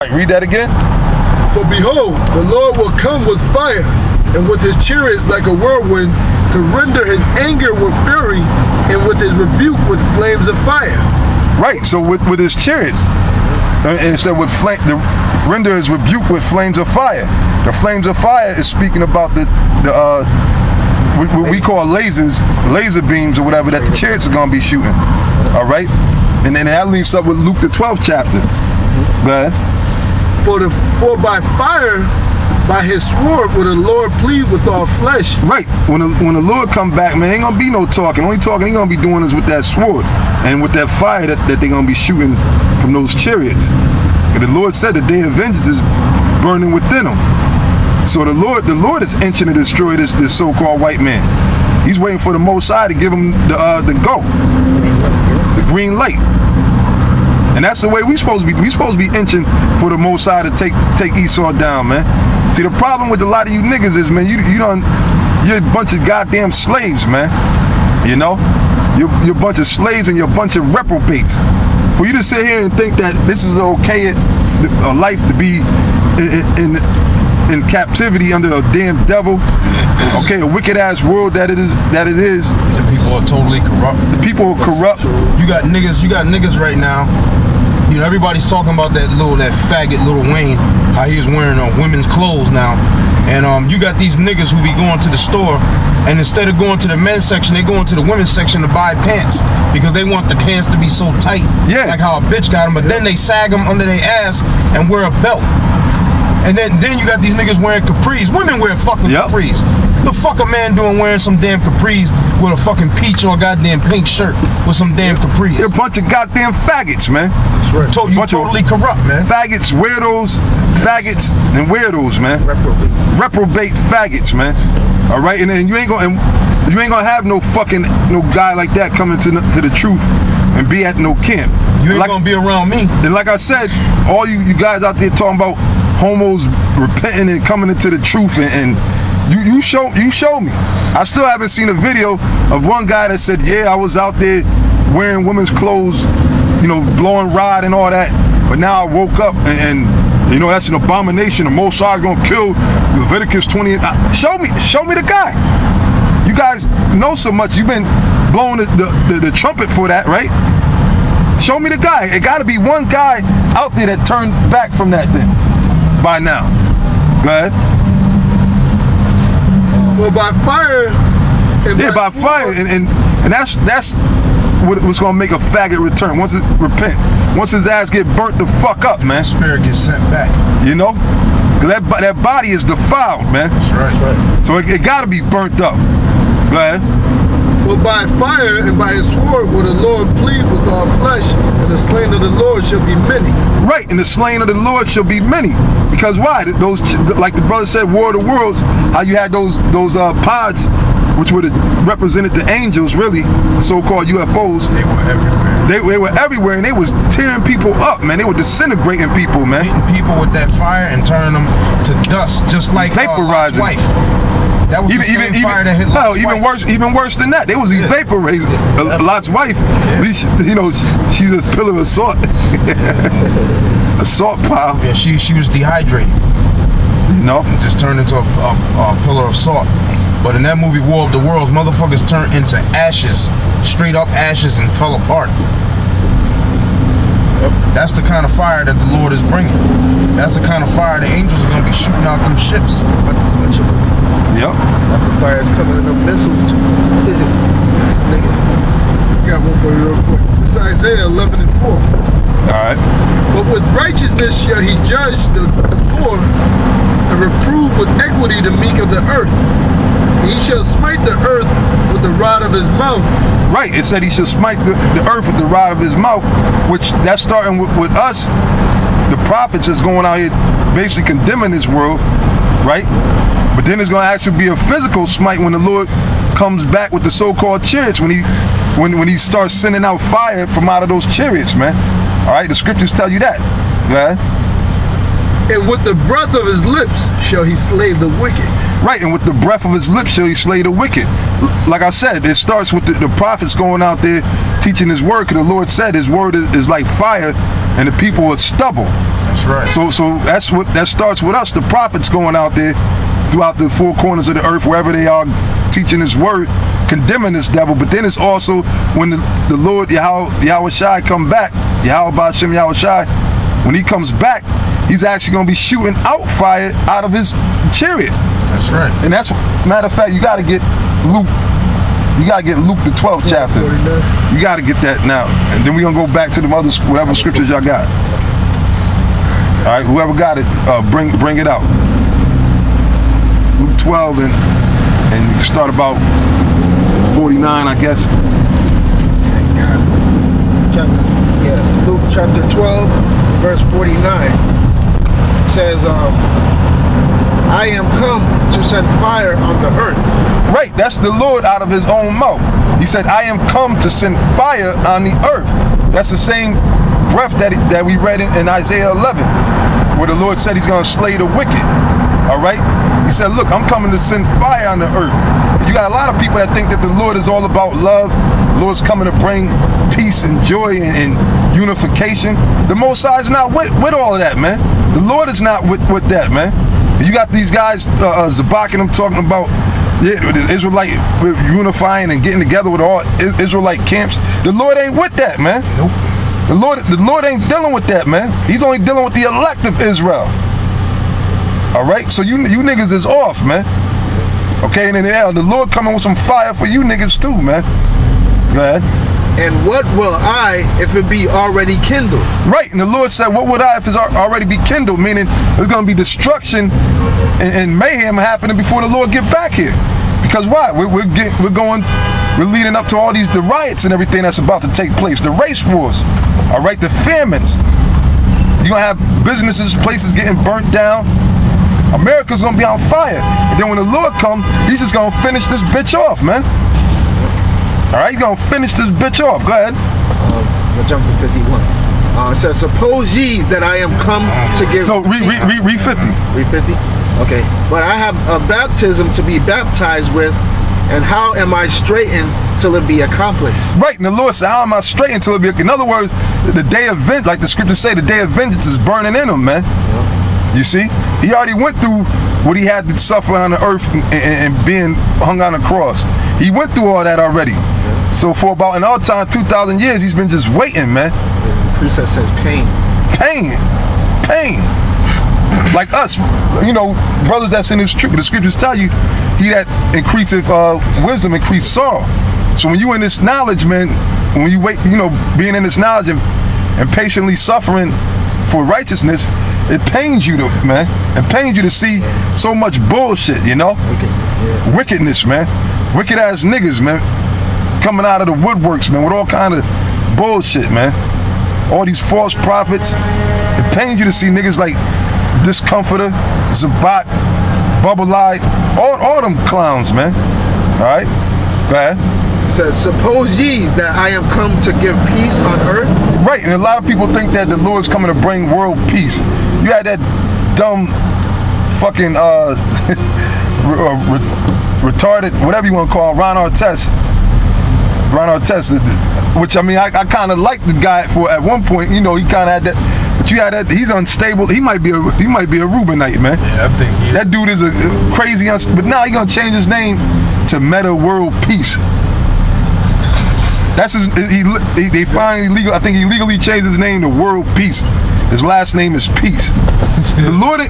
Right, read that again. For behold, the Lord will come with fire, and with his chariots like a whirlwind, to render his anger with fury, and with his rebuke with flames of fire. Right, so with his chariots, and it said with render his rebuke with flames of fire. The flames of fire is speaking about what we call lasers, laser beams or whatever that the chariots are going to be shooting. All right, and then that links up with Luke the 12th chapter. Go ahead. For by fire, by his sword, will the Lord plead with all flesh. Right. When the Lord come back, man, ain't gonna be no talking. Only talking he gonna be doing is with that sword and with that fire that they gonna be shooting from those chariots. And the Lord said the day of vengeance is burning within them. So the Lord is inching to destroy this so-called white man. He's waiting for the Most High to give him the go, the green light. And that's the way we supposed to be. We supposed to be inching for the Most High to take Esau down, man. See, the problem with a lot of you niggas is, man, you're a bunch of goddamn slaves, man. You know, you're a bunch of slaves and you're a bunch of reprobates. For you to sit here and think that this is okay a life to be in captivity under a damn devil, okay, a wicked ass world that it is. The people are totally corrupt. The people are corrupt. You got niggas right now. You know, everybody's talking about that faggot Lil Wayne, how he was wearing women's clothes now. And you got these niggas who be going to the store, and instead of going to the men's section, they go into the women's section to buy pants because they want the pants to be so tight. Yeah. Like how a bitch got them, but then they sag them under their ass and wear a belt. And then you got these niggas wearing capris. Women wear fucking capris. The fuck a man doing wearing some damn capris with a fucking peach or a goddamn pink shirt with some damn capris? You're a bunch of goddamn faggots, man. That's right. You totally corrupt, man. Faggots, weirdos, faggots, and weirdos, man. Reprobate faggots, man. All right, and then you ain't gonna have no guy like that coming to the truth and be at no camp. You ain't gonna be around me. And like I said, all you guys out there talking about homos repenting and coming into the truth and you show me. I still haven't seen a video of one guy that said, yeah, I was out there wearing women's clothes, you know, blowing rod and all that, but now I woke up and you know, that's an abomination. The Most High is gonna kill Leviticus 28. Show me the guy. You guys know so much. You've been blowing the trumpet for that, right? Show me the guy. It gotta be one guy out there that turned back from that thing by now. Go ahead. For by fire, by fire, and that's what's gonna make a faggot return. Once his ass get burnt the fuck up, man. Spirit gets sent back. You know, that body is defiled, man. That's right. So it gotta be burnt up. Go ahead. For by fire and by his sword will the Lord plead with all flesh, and the slain of the Lord shall be many. Right, and the slain of the Lord shall be many. Because why? Those, like the brother said, War of the Worlds, how you had those pods, which would have represented the angels, really, the so-called UFOs. They were everywhere. They were everywhere, and they was tearing people up, man. They were disintegrating people, man. Beating people with that fire and turning them to dust, just like Lot's wife. That was even fire that hit Lot's wife. Even worse than that. They was evaporating. Lot's wife, you know, she's a pillar of salt. A salt pile. Yeah, she was dehydrated. You know? Just turned into a pillar of salt. But in that movie, War of the Worlds, motherfuckers turned into ashes. Straight up ashes and fell apart. That's the kind of fire that the Lord is bringing. That's the kind of fire the angels are going to be shooting out them ships. Yep. That's the fire that's coming in the missiles too. Nigga. Got one for you real quick. It's Isaiah 11:4. Alright. But with righteousness shall he judge the poor, and reprove with equity the meek of the earth. He shall smite the earth with the rod of his mouth. Right, it said he shall smite the earth with the rod of his mouth, which that's starting with us. The prophets is going out here basically condemning this world, right? But then it's going to actually be a physical smite when the Lord comes back with the so-called chariots, when he starts sending out fire from out of those chariots, man. All right, the scriptures tell you that. Right? And with the breath of his lips shall he slay the wicked. Right, and with the breath of his lips shall he slay the wicked. Like I said, it starts with the prophets going out there teaching his word, because the Lord said his word is like fire, and the people are stubble. That's right. So that starts with us, the prophets, going out there throughout the four corners of the earth, wherever they are, teaching His word, condemning this devil. But then it's also when the Lord Yahweh Shai come back, Yahweh Ba'ashem Yahweh Shai, when He comes back, He's actually going to be shooting out fire out of His chariot. That's right. And that's, matter of fact, you got to get Luke. You got to get Luke the 12th chapter. 49. You got to get that now. And then we're going to go back to the other, whatever scriptures y'all got. All right, whoever got it, bring it out. Luke 12 and you start about 49, I guess. Luke chapter 12, verse 49 says, I am come to send fire on the earth. Right, that's the Lord out of His own mouth. He said, I am come to send fire on the earth. That's the same breath that we read in Isaiah 11, where the Lord said He's going to slay the wicked. All right? He said, look, I'm coming to send fire on the earth. You got a lot of people that think that the Lord is all about love. The Lord's coming to bring peace and joy and unification. The Most High is not with all of that, man. The Lord is not with that, man. You got these guys, Zabak and them, talking about the Israelite unifying and getting together with all Israelite camps. The Lord ain't with that, man. Nope. The Lord ain't dealing with that, man. He's only dealing with the elect of Israel. All right, so you niggas is off, man. Okay, and then the Lord coming with some fire for you niggas too, man. Go ahead. And what will I if it be already kindled? Right, and the Lord said, what would I if it's already be kindled? Meaning there's going to be destruction and mayhem happening before the Lord get back here. Because why? We're leading up to all the riots and everything that's about to take place. The race wars, all right, the famines. You're going to have businesses, places getting burnt down. America's going to be on fire. And then when the Lord comes, He's just going to finish this bitch off, man. All right, He's going to finish this bitch off. Go ahead. We'll jump to 51. It says, suppose ye that I am come to give... So, read 50. Read 50? Okay. But I have a baptism to be baptized with, and how am I straitened till it be accomplished? Right, and the Lord said, how am I straightened till it be... In other words, the day of vengeance, like the scriptures say, the day of vengeance is burning in Him, man. You see? He already went through what He had to suffer on the earth and being hung on the cross. He went through all that already. So for about in our time, 2,000 years, He's been just waiting, man. The precept says pain. Pain. Like us, you know, brothers that's in the scriptures tell you, he that increaseth wisdom increase sorrow. So when you in this knowledge, man, when you wait, you know, being in this knowledge and patiently suffering for righteousness, it pains you to, man. It pains you to see so much bullshit, you know? Wickedness, man. Wicked ass niggas, man. Coming out of the woodworks, man, with all kind of bullshit, man. All these false prophets. It pains you to see niggas like Discomforter, Zabak, Bubble Eye, all them clowns, man. All right? Go ahead. It says, suppose ye that I am come to give peace on earth? Right, and a lot of people think that the Lord's coming to bring world peace. You had that dumb fucking retarded, whatever you want to call him, Ron Artest, which I mean, I kind of liked the guy for at one point. You know, he kind of had that, but you had that. He's unstable. He might be a Reubenite, man. Yeah, I think he is. That dude is a crazy. But now he's gonna change his name to Meta World Peace. That's his. They finally legal. I think he legally changed his name to World Peace. His last name is Peace. The Lord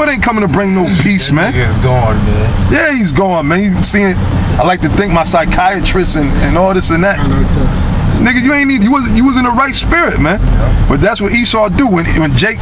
ain't coming to bring no peace, man. He's gone, man. Yeah, he's gone, man. You seen it. I like to thank my psychiatrist and all this and that. Nigga, you was in the right spirit, man. Yeah. But that's what Esau do when Jake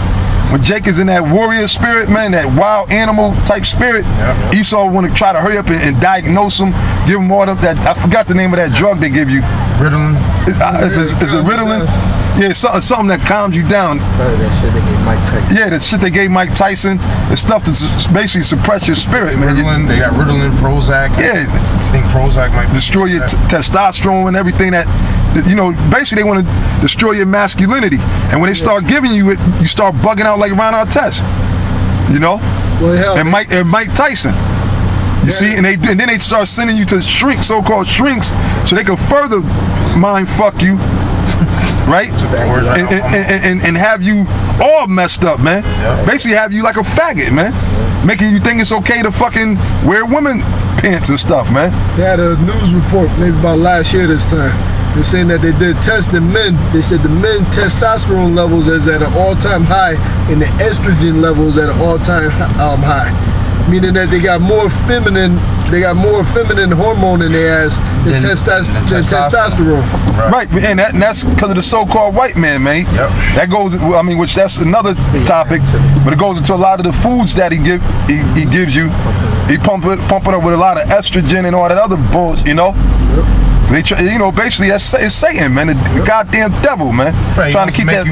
is in that warrior spirit, man, that wild animal type spirit. Yeah. Esau want to try to hurry up and diagnose him, give him all of that. I forgot the name of that drug they give you. Ritalin. Is it Ritalin? Yeah, it's something that calms you down. Probably that shit they gave Mike Tyson. Yeah, that shit they gave Mike Tyson. It's stuff to basically suppress your spirit, man. Ritalin, they got Ritalin, Prozac. Yeah. I think Prozac might destroy your testosterone and everything that, you know, basically they want to destroy your masculinity. And when they start giving you it, you start bugging out like Ron Artest. You know? Well, hell, and Mike Tyson. You see, and then they start sending you to shrinks, so-called shrinks, so they can further mind fuck you, right? And have you all messed up, man. Basically have you like a faggot, man. Making you think it's okay to fucking wear women pants and stuff, man. They had a news report maybe about last year this time. They're saying that they did tests in men. They said the men testosterone levels is at an all-time high and the estrogen levels at an all-time high. Meaning that they got more feminine hormone in their ass than testosterone. Right, and that's because of the so-called white man, mate. Yep. That goes, I mean, which that's another topic, but it goes into a lot of the foods that he gives you. He pump it up with a lot of estrogen and all that other bullshit, you know. Yep. They try, you know, basically it's Satan, man, the goddamn devil, man. Right, trying to keep that,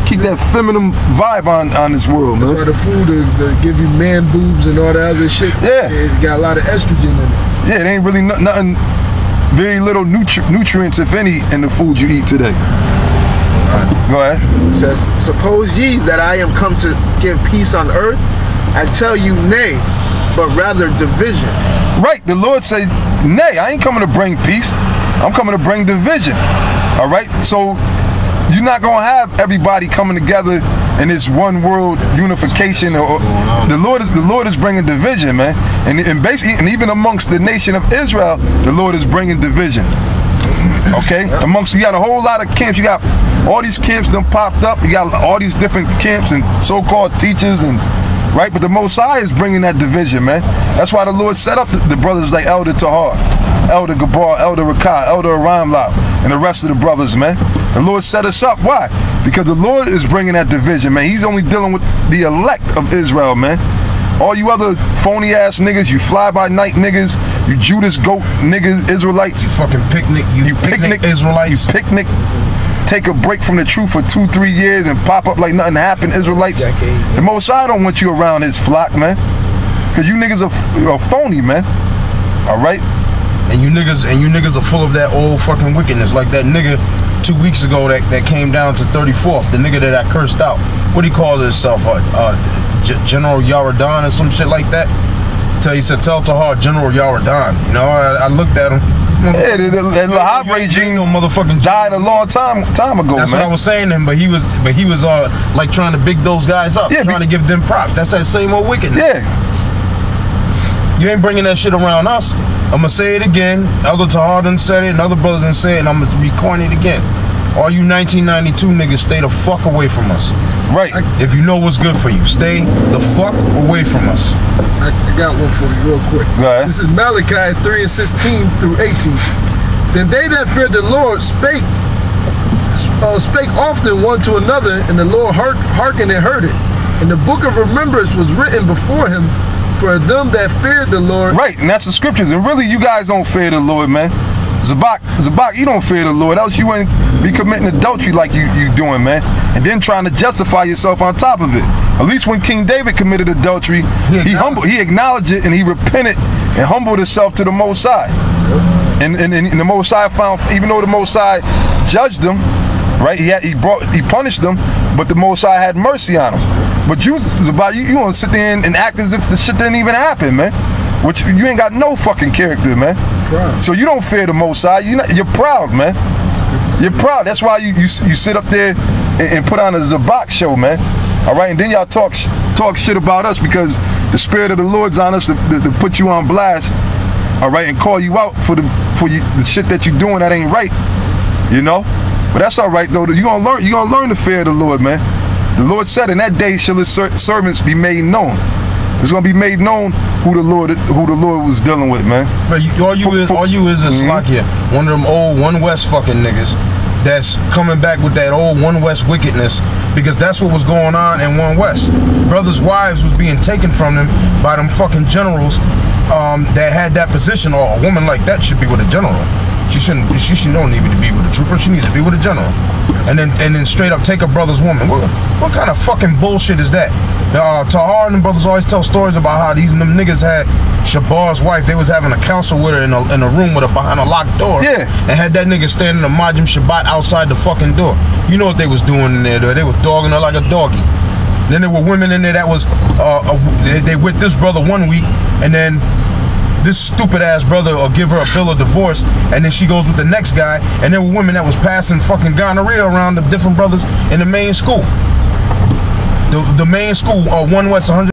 keep that feminine vibe on this world, man. That's why the food is to give you man boobs and all that other shit. Yeah, it got a lot of estrogen in it. Yeah, it ain't really nothing. Very little nutrients, if any, in the food you eat today. Go ahead. It says, suppose ye that I am come to give peace on earth? I tell you, nay, but rather division. Right, the Lord said, nay, I ain't coming to bring peace. I'm coming to bring division. All right, so you're not gonna have everybody coming together in this one world unification. Or the Lord is bringing division, man. And basically, and even amongst the nation of Israel, the Lord is bringing division. Okay, you got a whole lot of camps. You got all these camps that popped up. You got all these different camps and so-called teachers and. Right, but the Most High is bringing that division, man. That's why the Lord set up the brothers like Elder Tahar, Elder Gabar, Elder Rakai, Elder Aramla, and the rest of the brothers, man. The Lord set us up. Why? Because the Lord is bringing that division, man. He's only dealing with the elect of Israel, man. All you other phony ass niggas, you fly by night niggas, you Judas goat niggas, Israelites, you fucking picnic, you picnic Israelites, you picnic. Take a break from the truth for 2-3 years and pop up like nothing happened, Israelites. The Most High don't want you around his flock, man. Cause you niggas are phony, man. All right. And you niggas are full of that old fucking wickedness, like that nigga 2 weeks ago that came down to 34th, the nigga that I cursed out. What do he call himself? General Yaradan or some shit like that. He said, tell Tahar General Yaradan. You know, I looked at him. Yeah, the Lahab regime motherfucking died a long time ago. That's man. what I was saying to him, but he was like trying to big those guys up, trying to give them props. That's that same old wickedness. Yeah. You ain't bringing that shit around us. I'm gonna say it again. Elder Tahar done said it, and other brothers done said it, and I'm gonna recoin it again. All you 1992 niggas, stay the fuck away from us. Right. If you know what's good for you, stay the fuck away from us. I got one for you real quick. Right. This is Malachi 3:16 through 18. Then they that feared the Lord spake often one to another, and the Lord hearkened and heard it. And the book of remembrance was written before him for them that feared the Lord. Right, and that's the scriptures. And really, you guys don't fear the Lord, man. Zabak, you don't fear the Lord, else you wouldn't be committing adultery like you doing, man. And then trying to justify yourself on top of it. At least when King David committed adultery, he acknowledged it and he repented and humbled himself to the Most High. And the Most High found, even though the Most High judged him, right? He punished them, but the Most High had mercy on him. But you, Zabak, you want to sit there and act as if the shit didn't even happen, man. Which you ain't got no fucking character, man. Proud. So you don't fear the Most High. You're proud, man. You're proud. That's why you sit up there and put on a Zabak show, man. All right, and then y'all talk shit about us because the Spirit of the Lord's on us to put you on blast. All right, and call you out for the shit that you're doing that ain't right. You know, but that's all right though. You gonna learn the fear of the Lord, man. The Lord said, "In that day shall His servants be made known." It's gonna be made known who the Lord was dealing with, man. All you is a Slakia, one of them old One West fucking niggas that's coming back with that old One West wickedness, because that's what was going on in One West. Brothers' wives was being taken from them by them fucking generals that had that position. Or a woman like that should be with a general. She don't need to be with a trooper. She needs to be with a general. And then straight up take a brother's woman. What kind of fucking bullshit is that? Tahar and them brothers always tell stories about how them niggas had Shabar's wife. They was having a council with her in a room with her behind a locked door. Yeah. And had that nigga standing a Majim Shabbat outside the fucking door. You know what they was doing in there, though? They was dogging her like a doggy. Then there were women in there that was they with this brother 1 week, and then this stupid ass brother will give her a bill of divorce, and then she goes with the next guy. And there were women that was passing fucking gonorrhea around the different brothers in the main school. The main school, 1 West 100.